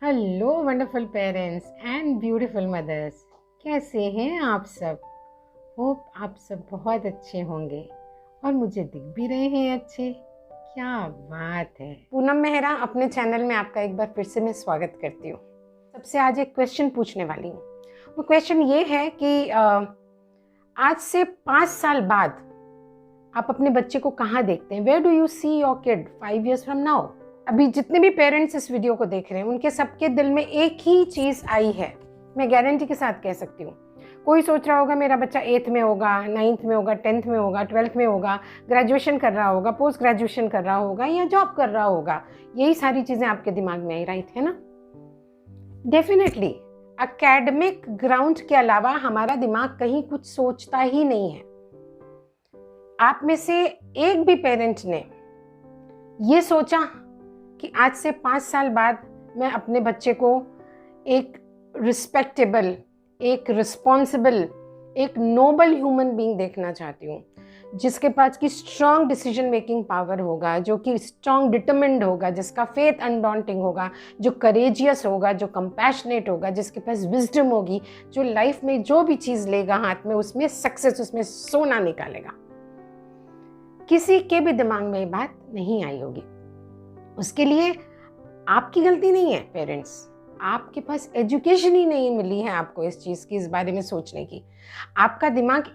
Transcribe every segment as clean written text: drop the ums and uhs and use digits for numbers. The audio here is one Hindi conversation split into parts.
Hello wonderful parents and beautiful mothers, कैसे हैं आप सब। होप आप सब बहुत अच्छे होंगे और मुझे दिख भी रहे हैं अच्छे। क्या बात है। पूनम मेहरा अपने चैनल में आपका एक बार फिर से मैं स्वागत करती हूँ। सबसे आज एक क्वेश्चन पूछने वाली हूँ। वो क्वेश्चन ये है कि आज से 5 साल बाद आप अपने बच्चे को कहाँ देखते हैं। Where do you see your kid 5 years from now. अभी जितने भी पेरेंट्स इस वीडियो को देख रहे हैं उनके सबके दिल में एक ही चीज़ आई है, मैं गारंटी के साथ कह सकती हूँ। कोई सोच रहा होगा मेरा बच्चा 8th में होगा, 9th में होगा, 10th में होगा, 12th में होगा, ग्रेजुएशन कर रहा होगा, पोस्ट ग्रेजुएशन कर रहा होगा या जॉब कर रहा होगा। यही सारी चीज़ें आपके दिमाग में आई, राइट है ना। डेफिनेटली एकेडमिक ग्राउंड के अलावा हमारा दिमाग कहीं कुछ सोचता ही नहीं है। आप में से एक भी पेरेंट ने ये सोचा कि आज से 5 साल बाद मैं अपने बच्चे को एक रिस्पेक्टेबल, एक रिस्पॉन्सिबल, एक नोबल ह्यूमन बीइंग देखना चाहती हूँ, जिसके पास की स्ट्रॉन्ग डिसीजन मेकिंग पावर होगा, जो कि स्ट्रॉन्ग डिटरमिन्ड होगा, जिसका फेथ अनडॉन्टिंग होगा, जो करेजियस होगा, जो कंपैशनेट होगा, जिसके पास विजडम होगी, जो लाइफ में जो भी चीज़ लेगा हाथ में उसमें सक्सेस, उसमें सोना निकालेगा। किसी के भी दिमाग में ये बात नहीं आई होगी। उसके लिए आपकी गलती नहीं है पेरेंट्स, आपके पास एजुकेशन ही नहीं मिली है आपको इस चीज़ की, इस बारे में सोचने की। आपका दिमाग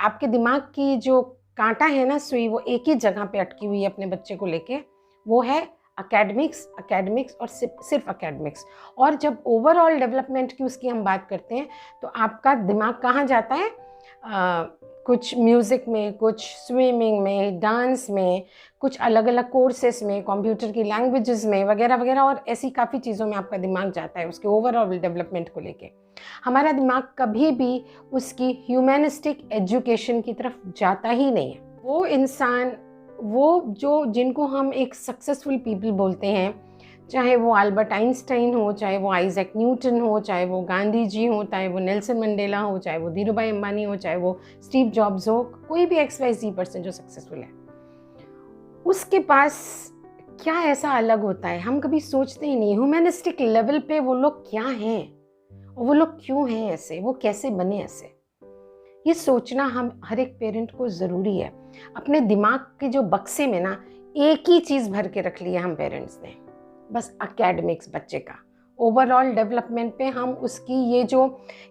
आपके दिमाग की जो कांटा है ना, सुई, वो एक ही जगह पे अटकी हुई है अपने बच्चे को लेके, वो है एकेडमिक्स, एकेडमिक्स और सिर्फ एकेडमिक्स। और जब ओवरऑल डेवलपमेंट की उसकी हम बात करते हैं तो आपका दिमाग कहाँ जाता है, कुछ म्यूज़िक में, कुछ स्विमिंग में, डांस में, कुछ अलग अलग कोर्सेस में, कंप्यूटर की लैंग्वेजेस में वगैरह वगैरह, और ऐसी काफ़ी चीज़ों में आपका दिमाग जाता है उसके ओवरऑल डेवलपमेंट को लेके। हमारा दिमाग कभी भी उसकी ह्यूमैनिस्टिक एजुकेशन की तरफ जाता ही नहीं है। वो इंसान, वो जिनको हम एक सक्सेसफुल पीपल बोलते हैं, चाहे वो अल्बर्ट आइंस्टाइन हो, चाहे वो आइजैक न्यूटन हो, चाहे वो गांधी जी हो, चाहे वो नेल्सन मंडेला हो, चाहे वो धीरूभाई अंबानी हो, चाहे वो स्टीव जॉब्स हो, कोई भी XYZ पर्सन जो सक्सेसफुल है, उसके पास क्या ऐसा अलग होता है हम कभी सोचते ही नहीं। ह्यूमैनिस्टिक लेवल पे वो लोग क्या हैं और वो लोग क्यों हैं ऐसे, वो कैसे बने ऐसे, ये सोचना हम हर एक पेरेंट को ज़रूरी है। अपने दिमाग के जो बक्से में ना एक ही चीज़ भर के रख लिया हम पेरेंट्स ने, बस एकेडमिक्स। बच्चे का ओवरऑल डेवलपमेंट पे हम उसकी ये जो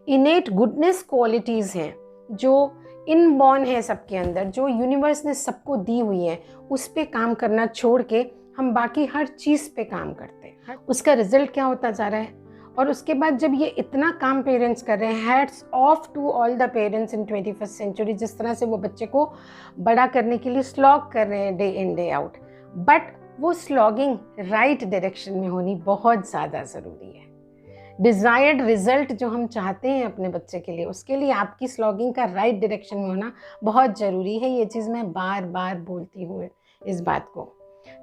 इनेट गुडनेस क्वालिटीज़ हैं, जो इनबॉर्न है सबके अंदर, जो यूनिवर्स ने सबको दी हुई है, उस पे काम करना छोड़ के हम बाकी हर चीज़ पे काम करते हैं। उसका रिजल्ट क्या होता जा रहा है। और उसके बाद जब ये इतना काम पेरेंट्स कर रहे हैं, hats off to all the parents in 21st century, जिस तरह से वो बच्चे को बड़ा करने के लिए स्लॉग कर रहे हैं day in day out, but वो स्लॉगिंग राइट डायरेक्शन में होनी बहुत ज़्यादा ज़रूरी है। डिज़ायर्ड रिजल्ट जो हम चाहते हैं अपने बच्चे के लिए, उसके लिए आपकी स्लॉगिंग का राइट डायरेक्शन में होना बहुत ज़रूरी है। ये चीज़ मैं बार बार बोलती हूँ इस बात को।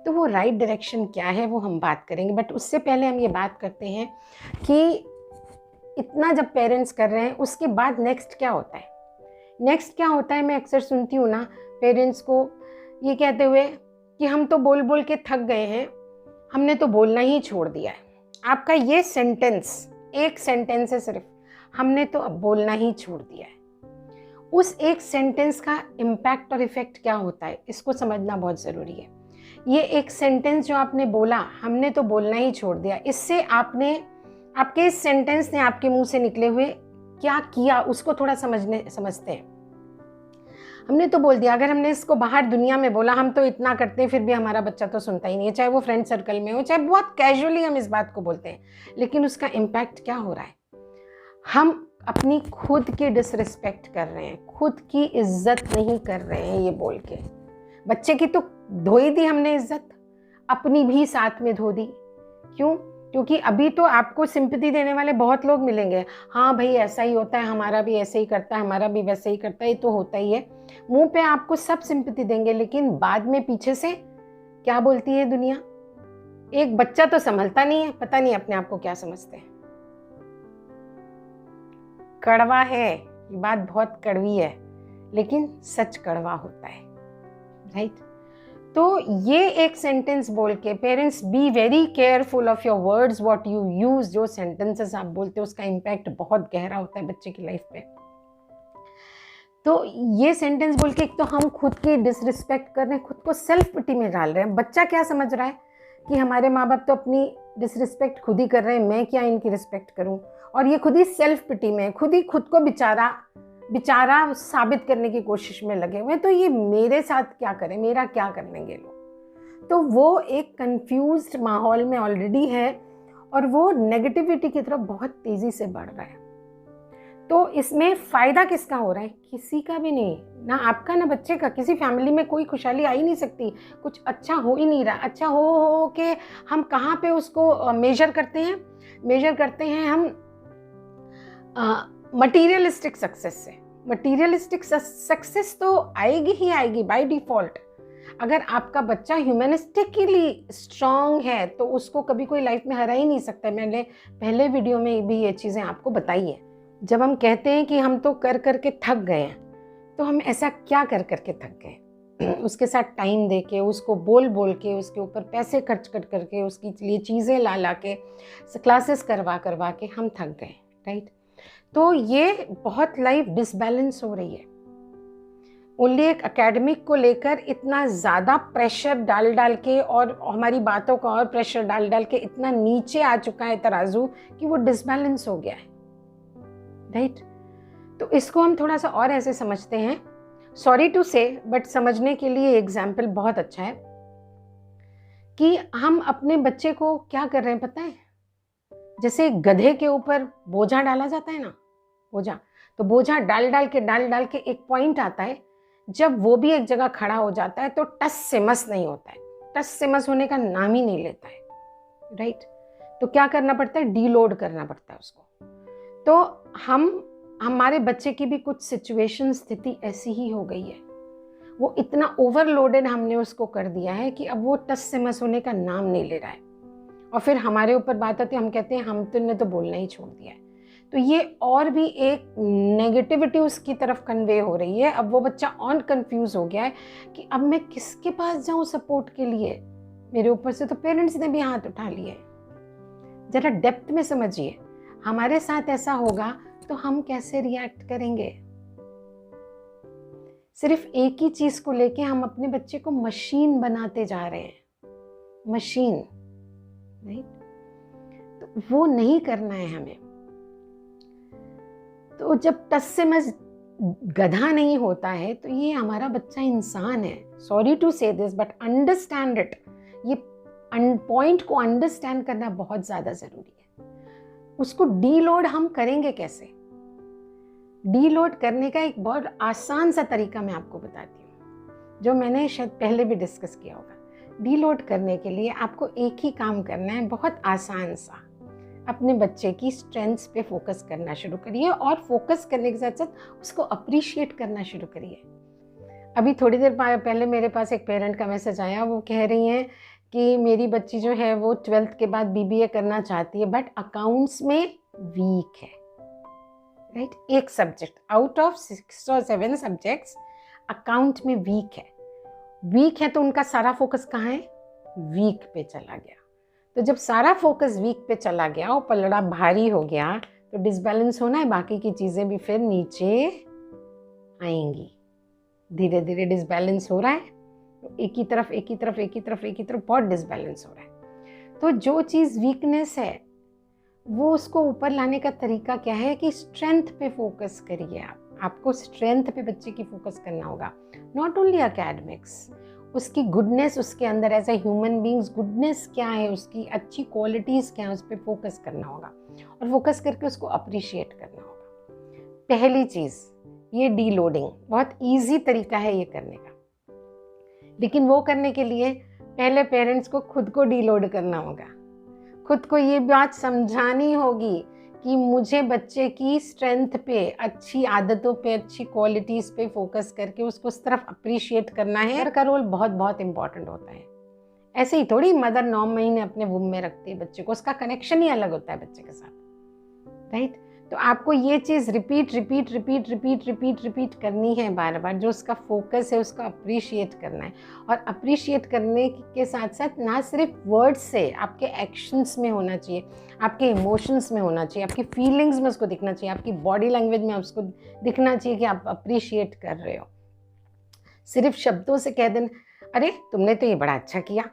तो वो राइट डायरेक्शन क्या है वो हम बात करेंगे, बट उससे पहले हम ये बात करते हैं कि इतना जब पेरेंट्स कर रहे हैं उसके बाद नेक्स्ट क्या होता है। नेक्स्ट क्या होता है, मैं अक्सर सुनती हूँ ना पेरेंट्स को ये कहते हुए कि हम तो बोल बोल के थक गए हैं, हमने तो बोलना ही छोड़ दिया है। आपका ये सेंटेंस, एक सेंटेंस है सिर्फ, हमने तो अब बोलना ही छोड़ दिया है। उस एक सेंटेंस का इम्पैक्ट और इफेक्ट क्या होता है, इसको समझना बहुत ज़रूरी है। ये एक सेंटेंस जो आपने बोला, हमने तो बोलना ही छोड़ दिया, इससे आपके इस सेंटेंस ने आपके मुंह से निकले हुए क्या किया उसको थोड़ा समझते हैं। हमने तो बोल दिया, अगर हमने इसको बाहर दुनिया में बोला, हम तो इतना करते हैं फिर भी हमारा बच्चा तो सुनता ही नहीं है, चाहे वो फ्रेंड सर्कल में हो, चाहे बहुत कैजुअली हम इस बात को बोलते हैं, लेकिन उसका इम्पैक्ट क्या हो रहा है। हम अपनी खुद की डिसरिस्पेक्ट कर रहे हैं, खुद की इज्जत नहीं कर रहे हैं ये बोल के। बच्चे की तो धो ही दी हमने इज्जत, अपनी भी साथ में धो दी। क्यों? क्योंकि अभी तो आपको सिंपैथी देने वाले बहुत लोग मिलेंगे, हाँ भाई ऐसा ही होता है, हमारा भी ऐसे ही करता है, हमारा भी वैसे ही करता है, ये तो होता ही है। मुंह पे आपको सब सिंपैथी देंगे, लेकिन बाद में पीछे से क्या बोलती है दुनिया। एक बच्चा तो संभलता नहीं है, पता नहीं अपने आप को क्या समझते हैं। कड़वा है, ये बात बहुत कड़वी है, लेकिन सच कड़वा होता है, राइट। तो ये एक सेंटेंस बोल के parents be very careful of your words what you use. जो सेंटेंसेस आप बोलते हो उसका इम्पैक्ट बहुत गहरा होता है बच्चे की लाइफ पे। तो ये सेंटेंस बोल के एक तो हम खुद की डिसरिस्पेक्ट कर रहे हैं, खुद को सेल्फ पिटी में डाल रहे हैं। बच्चा क्या समझ रहा है कि हमारे माँ बाप तो अपनी डिसरिस्पेक्ट खुद ही कर रहे हैं, मैं क्या इनकी रिस्पेक्ट करूं। और ये खुद ही सेल्फ पिटी में खुद को बेचारा साबित करने की कोशिश में लगे हुए। तो ये मेरे साथ क्या करें, मेरा क्या कर लेंगे लोग। तो वो एक कंफ्यूज्ड माहौल में ऑलरेडी है और वो नेगेटिविटी की तरफ बहुत तेज़ी से बढ़ रहा है। तो इसमें फ़ायदा किसका हो रहा है? किसी का भी नहीं, ना आपका ना बच्चे का। किसी फैमिली में कोई खुशहाली आ ही नहीं सकती, कुछ अच्छा हो ही नहीं रहा। अच्छा हो के हम कहाँ पे उसको मेजर करते हैं हम मटीरियलिस्टिक सक्सेस से। मटीरियलिस्टिक सक्सेस तो आएगी ही आएगी बाय डिफ़ॉल्ट। अगर आपका बच्चा ह्यूमनिस्टिकली स्ट्रांग है तो उसको कभी कोई लाइफ में हरा ही नहीं सकता। मैंने पहले वीडियो में भी ये चीज़ें आपको बताई है। जब हम कहते हैं कि हम तो कर कर के थक गए हैं, तो हम ऐसा क्या कर कर के थक गए? उसके साथ टाइम दे के, उसको बोल बोल के, उसके ऊपर पैसे खर्च कर करके, उसके लिए चीज़ें ला के, क्लासेस करवा के हम थक गए, राइट? तो ये बहुत लाइफ डिसबैलेंस हो रही है। ओनली एक एकेडमिक को लेकर इतना ज़्यादा प्रेशर डाल के और हमारी बातों का और प्रेशर डाल के इतना नीचे आ चुका है तराजू कि वो डिसबैलेंस हो गया है, राइट? तो इसको हम थोड़ा सा और ऐसे समझते हैं, सॉरी टू से, बट समझने के लिए एग्जाम्पल बहुत अच्छा है कि हम अपने बच्चे को क्या कर रहे हैं पता है? जैसे गधे के ऊपर बोझा डाला जाता है ना, बोझा, तो बोझा डाल के एक पॉइंट आता है जब वो भी एक जगह खड़ा हो जाता है तो टस से मस नहीं होता है, टस से मस होने का नाम ही नहीं लेता है, राइट? तो क्या करना पड़ता है? डीलोड करना पड़ता है उसको। तो हमारे बच्चे की भी कुछ सिचुएशन, स्थिति ऐसी ही हो गई है। वो इतना ओवरलोडेड हमने उसको कर दिया है कि अब वो टस से मस होने का नाम नहीं ले रहा है। और फिर हमारे ऊपर बात आती है, हम कहते हैं हम तुमने तो बोलना ही छोड़ दिया है। तो ये और भी एक नेगेटिविटी उसकी तरफ कन्वे हो रही है। अब वो बच्चा और कंफ्यूज हो गया है कि अब मैं किसके पास जाऊं सपोर्ट के लिए? मेरे ऊपर से तो पेरेंट्स ने भी हाथ उठा लिए। जरा डेप्थ में समझिए, हमारे साथ ऐसा होगा तो हम कैसे रिएक्ट करेंगे? सिर्फ एक ही चीज को लेके हम अपने बच्चे को मशीन बनाते जा रहे हैं, मशीन, राइट? तो वो नहीं करना है हमें। तो जब टस से मस गधा नहीं होता है तो ये हमारा बच्चा इंसान है। सॉरी टू से दिस बट अंडरस्टैंड इट। ये पॉइंट को अंडरस्टैंड करना बहुत ज़्यादा ज़रूरी है। उसको डीलोड हम करेंगे कैसे? डीलोड करने का एक बहुत आसान सा तरीका मैं आपको बताती हूँ, जो मैंने शायद पहले भी डिस्कस किया होगा। डीलोड करने के लिए आपको एक ही काम करना है, बहुत आसान सा। अपने बच्चे की स्ट्रेंथ्स पे फोकस करना शुरू करिए और फोकस करने के साथ साथ उसको अप्रिशिएट करना शुरू करिए। अभी थोड़ी देर पहले मेरे पास एक पेरेंट का मैसेज आया। वो कह रही हैं कि मेरी बच्ची जो है वो 12th के बाद BBA करना चाहती है बट अकाउंट्स में वीक है, राइट? एक सब्जेक्ट आउट ऑफ 6 और 7 सब्जेक्ट्स अकाउंट में वीक है। तो उनका सारा फोकस कहाँ है? वीक पे चला गया। तो जब सारा फोकस वीक पे चला गया और पलड़ा भारी हो गया तो डिसबैलेंस होना है, बाकी की चीज़ें भी फिर नीचे आएंगी। धीरे धीरे डिसबैलेंस हो रहा है, तो एक ही तरफ बहुत डिसबैलेंस हो रहा है। तो जो चीज़ वीकनेस है वो उसको ऊपर लाने का तरीका क्या है कि स्ट्रेंथ पे फोकस करिए। आपको स्ट्रेंथ पे बच्चे की फोकस करना होगा, नॉट ओनली एकेडमिक्स। उसकी गुडनेस, उसके अंदर as a human beings goodness क्या है, उसकी अच्छी क्वालिटीज़ क्या है, उस पर फोकस करना होगा और फोकस करके उसको अप्रिशिएट करना होगा। पहली चीज़ ये डीलोडिंग, बहुत इजी तरीका है ये करने का, लेकिन वो करने के लिए पहले पेरेंट्स को खुद को डीलोड करना होगा। खुद को ये बात समझानी होगी कि मुझे बच्चे की स्ट्रेंथ पे, अच्छी आदतों पे, अच्छी क्वालिटीज़ पे फोकस करके उसको उस तरफ अप्रिशिएट करना है। मदर का रोल बहुत बहुत इम्पॉर्टेंट होता है। ऐसे ही थोड़ी मदर 9 महीने अपने वुम में रखती है बच्चे को, उसका कनेक्शन ही अलग होता है बच्चे के साथ, राइट? तो आपको ये चीज़ repeat repeat repeat repeat repeat repeat करनी है बार बार। जो उसका फोकस है उसको अप्रिशिएट करना है, और अप्रिशिएट करने के साथ साथ ना सिर्फ वर्ड्स से, आपके एक्शंस में होना चाहिए, आपके इमोशंस में होना चाहिए, आपकी फीलिंग्स में उसको दिखना चाहिए, आपकी बॉडी लैंग्वेज में उसको दिखना चाहिए कि आप अप्रिशिएट कर रहे हो। सिर्फ शब्दों से कह देना अरे तुमने तो ये बड़ा अच्छा किया,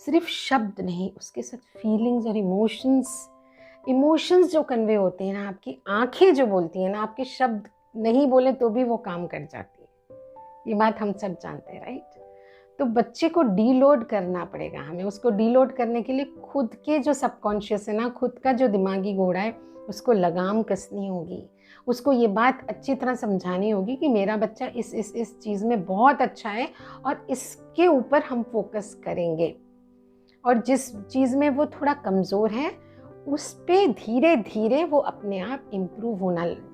सिर्फ शब्द नहीं, उसके साथ फीलिंग्स और इमोशंस जो कन्वे होते हैं ना, आपकी आंखें जो बोलती हैं ना, आपके शब्द नहीं बोले तो भी वो काम कर जाती है। ये बात हम सब जानते हैं, राइट? तो बच्चे को डीलोड करना पड़ेगा हमें। उसको डीलोड करने के लिए खुद के जो सबकॉन्शियस है ना, खुद का जो दिमागी घोड़ा है, उसको लगाम कसनी होगी। उसको ये बात अच्छी तरह समझानी होगी कि मेरा बच्चा इस चीज़ में बहुत अच्छा है और इसके ऊपर हम फोकस करेंगे, और जिस चीज़ में वो थोड़ा कमज़ोर है उस पे धीरे धीरे वो अपने आप इम्प्रूव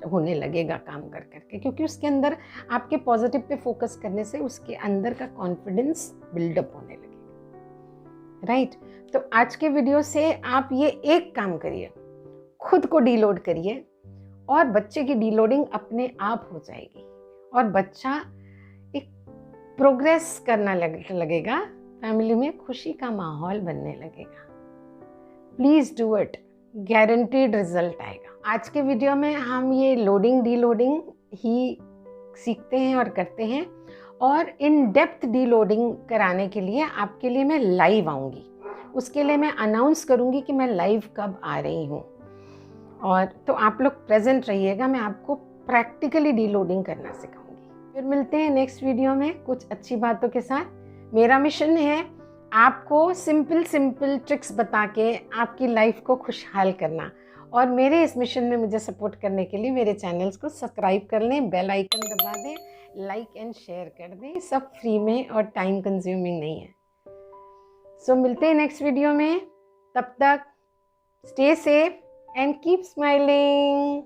होने लगेगा काम कर करके, क्योंकि उसके अंदर आपके पॉजिटिव पे फोकस करने से उसके अंदर का कॉन्फिडेंस बिल्डअप होने लगेगा, राइट? तो आज के वीडियो से आप ये एक काम करिए, खुद को डीलोड करिए, और बच्चे की डीलोडिंग अपने आप हो जाएगी और बच्चा एक प्रोग्रेस करना लगेगा, फैमिली में खुशी का माहौल बनने लगेगा। Please do it, guaranteed result आएगा। आज के वीडियो में हम ये लोडिंग डीलोडिंग ही सीखते हैं और करते हैं, और इन डेप्थ डीलोडिंग कराने के लिए आपके लिए मैं लाइव आऊँगी। उसके लिए मैं अनाउंस करूँगी कि मैं लाइव कब आ रही हूँ, और तो आप लोग प्रेजेंट रहिएगा। मैं आपको प्रैक्टिकली डीलोडिंग करना सिखाऊंगी। फिर मिलते हैं नेक्स्ट वीडियो में कुछ अच्छी बातों के साथ। मेरा मिशन है आपको सिंपल ट्रिक्स बता के आपकी लाइफ को खुशहाल करना, और मेरे इस मिशन में मुझे सपोर्ट करने के लिए मेरे चैनल्स को सब्सक्राइब कर लें, बेल आइकन दबा दें, लाइक एंड शेयर कर दें। सब फ्री में और टाइम कंज्यूमिंग नहीं है। सो मिलते हैं नेक्स्ट वीडियो में, तब तक stay safe and keep smiling.